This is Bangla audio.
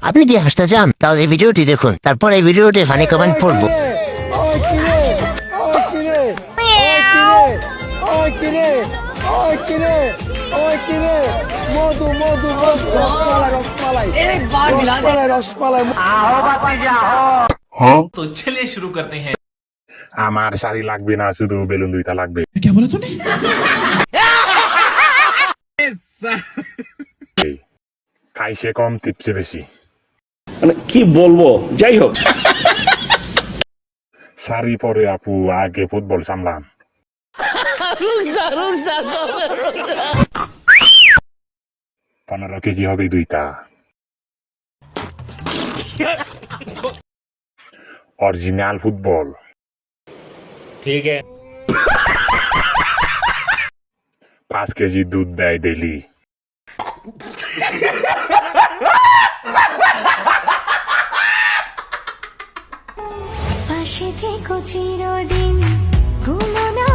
আপনি কি হাসতে চান তাহলে এই ভিডিওটি দেখুন, তারপর এই ভিডিওটি ফানি কমেন্ট পড়বো। तो चलिए शुरू करते हैं। আমার শাড়ি লাগবে না, শুধু বেলুন দুইটা লাগবে। খাইছে কম টিপছে বেশি। মানে কি বলবো, যাই হোক। শাড়ি পরে আপু আগে ফুটবল সামলাম। 15 কেজি হবে দুইটা। Original football. ठीक है। 5 কেজি দুধ দেয় ডেলি। পাশে থেকো চিরদিন, ঘুমো না